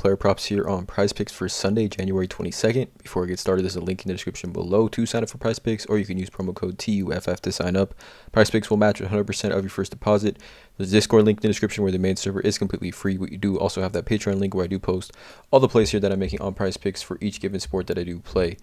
player props here on PrizePicks for Sunday, January 22nd. Before I get started, there's a link in the description below to sign up for PrizePicks, or you can use promo code TUFF to sign up. PrizePicks will match 100% of your first deposit. There's a Discord link in the description where the main server is completely free. We do also have that Patreon link where I do post all the plays here that I'm making on PrizePicks for each given sport that I do play.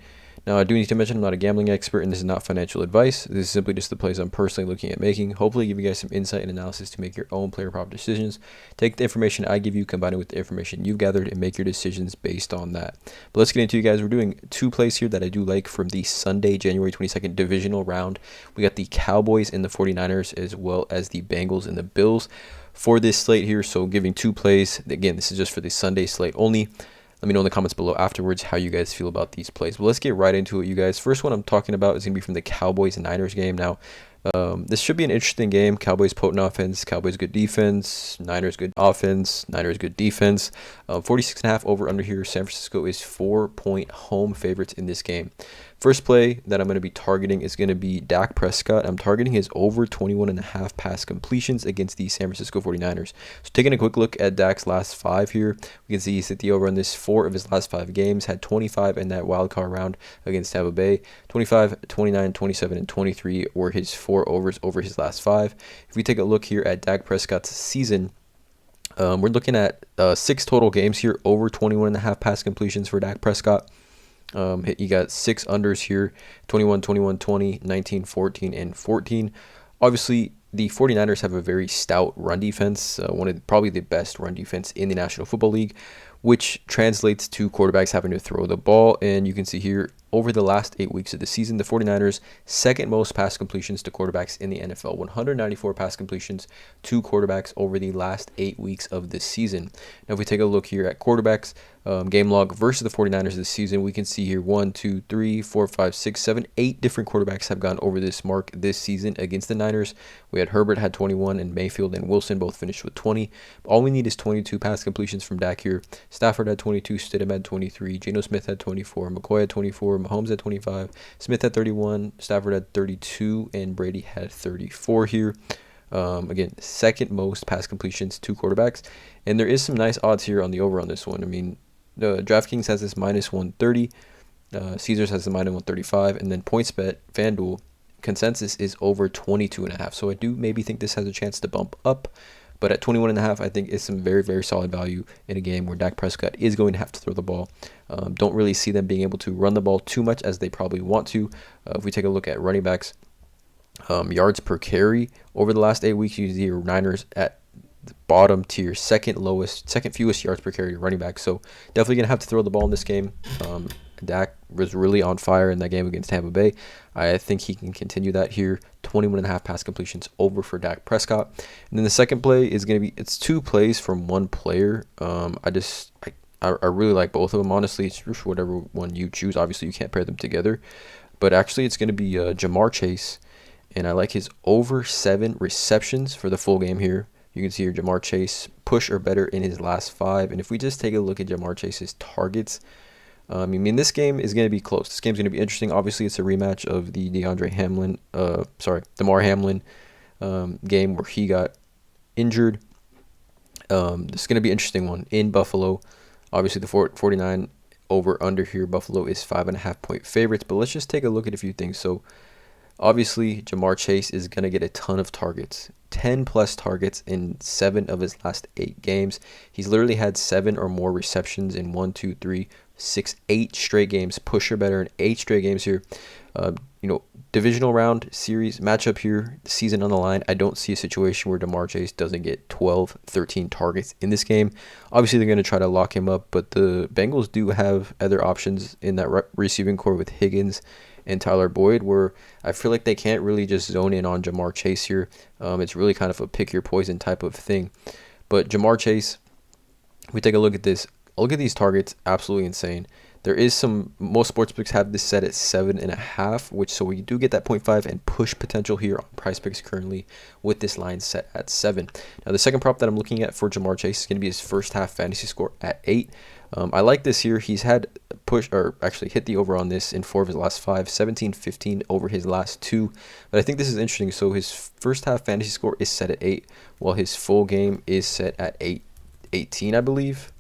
Now, I do need to mention I'm not a gambling expert, and this is not financial advice. This is simply just the plays I'm personally looking at making. Hopefully, give you guys some insight and analysis to make your own player prop decisions. Take the information I give you, combine it with the information you've gathered, and make your decisions based on that. But let's get into it, guys. We're doing two plays here that I do like from the Sunday, January 22nd divisional round. We got the Cowboys and the 49ers, as well as the Bengals and the Bills for this slate here. So giving two plays. Again, this is just for the Sunday slate only. Let me know in the comments below afterwards how you guys feel about these plays. But let's get right into it, you guys. First one I'm talking about is going to be from the Cowboys and Niners game. Now, this should be an interesting game. Cowboys potent offense, Cowboys good defense, Niners good offense, Niners good defense. 46.5 over under here. San Francisco is 4-point home favorites in this game. First play that I'm going to be targeting is going to be Dak Prescott. I'm targeting his over 21.5 pass completions against the San Francisco 49ers. So taking a quick look at Dak's last five here, we can see he's hit the over on this 4 of his last 5 games, had 25 in that wild card round against Tampa Bay. 25, 29, 27, and 23 were his 4 overs over his last 5. If we take a look here at Dak Prescott's season, we're looking at 6 total games here, over 21.5 pass completions for Dak Prescott. You got 6 unders here, 21, 21, 20, 19, 14, and 14. Obviously, the 49ers have a very stout run defense, one of probably the best run defense in the National Football League, which translates to quarterbacks having to throw the ball. And you can see here, over the last 8 weeks of the season, the 49ers second most pass completions to quarterbacks in the NFL, 194 pass completions to quarterbacks over the last 8 weeks of the season. Now, if we take a look here at quarterbacks, game log versus the 49ers this season, we can see here 1, 2, 3, 4, 5, 6, 7, 8 different quarterbacks have gone over this mark this season against the Niners. We had Herbert had 21, and Mayfield and Wilson both finished with 20. All we need is 22 pass completions from Dak here. Stafford had 22, Stidham had 23, Geno Smith had 24, McCoy had 24, Mahomes had 25, Smith had 31, Stafford had 32, and Brady had 34 here. Again, second most pass completions to quarterbacks. And there is some nice odds here on the over on this one. I mean, DraftKings has this minus 130. Caesars has the minus 135. And then PointsBet, FanDuel, consensus is over 22.5. So I do maybe think this has a chance to bump up. But at 21.5, I think it's some very, very solid value in a game where Dak Prescott is going to have to throw the ball. Don't really see them being able to run the ball too much as they probably want to. If we take a look at running backs, yards per carry over the last 8 weeks, you see your Niners at the bottom tier, second fewest yards per carry running back. So definitely going to have to throw the ball in this game. Dak was really on fire in that game against Tampa Bay. I think he can continue that here. 21.5 pass completions over for Dak Prescott. And then the second play is going to be, it's 2 plays from one player. I really like both of them. Honestly, it's just whatever one you choose. Obviously, you can't pair them together. But actually, it's going to be Jamar Chase. And I like his over 7 receptions for the full game here. You can see here Jamar Chase push or better in his last 5. And if we just take a look at Jamar Chase's targets, I mean, this game is going to be close. This game's going to be interesting. Obviously, it's a rematch of the Damar Hamlin game where he got injured. This is going to be an interesting one in Buffalo. Obviously, the 49 over under here. Buffalo is 5.5-point favorites. But let's just take a look at a few things. So, obviously, Jamar Chase is going to get a ton of targets. 10 plus targets in 7 of his last 8 games. He's literally had 7 or more receptions in 1, 2, 3, 6, 8 straight games. Push or better in 8 straight games here. Divisional round series matchup here, season on the line. I don't see a situation where Jamar Chase doesn't get 12, 13 targets in this game. Obviously, they're going to try to lock him up, but the Bengals do have other options in that receiving core with Higgins and Tyler Boyd, where I feel like they can't really just zone in on Jamar Chase here. It's really kind of a pick your poison type of thing. But Jamar Chase, if we take a look at this, look at these targets, absolutely insane. There is most sportsbooks have this set at 7.5, so we do get that 0.5 and push potential here on PrizePicks currently with this line set at 7. Now, the second prop that I'm looking at for Jamar Chase is going to be his first half fantasy score at 8. I like this here. He's had hit the over on this in 4 of his last 5, 17, 15 over his last 2. But I think this is interesting. So his first half fantasy score is set at 8, while his full game is set at 18, I believe.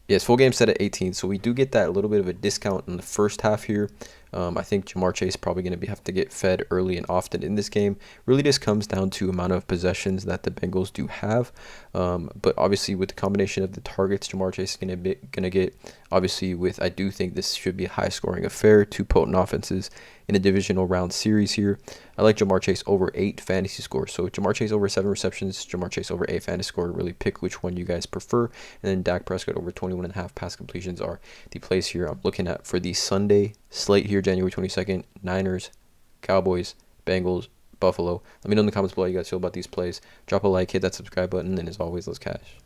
Yes, full game set at 18, so we do get that little bit of a discount in the first half here. I think Jamar Chase probably going to have to get fed early and often in this game. Really just comes down to amount of possessions that the Bengals do have. But obviously with the combination of the targets Jamar Chase is going to get, obviously I do think this should be a high scoring affair. Two potent offenses in a divisional round series here. I like Jamar Chase over 8 fantasy scores. So Jamar Chase over 7 receptions, Jamar Chase over 8 fantasy score. Really pick which one you guys prefer. And then Dak Prescott over 21.5 pass completions are the plays here I'm looking at for the Sunday slate here, January 22nd. Niners, Cowboys, Bengals, Buffalo. Let me know in the comments below how you guys feel about these plays. Drop a like, hit that subscribe button, and as always, let's cash.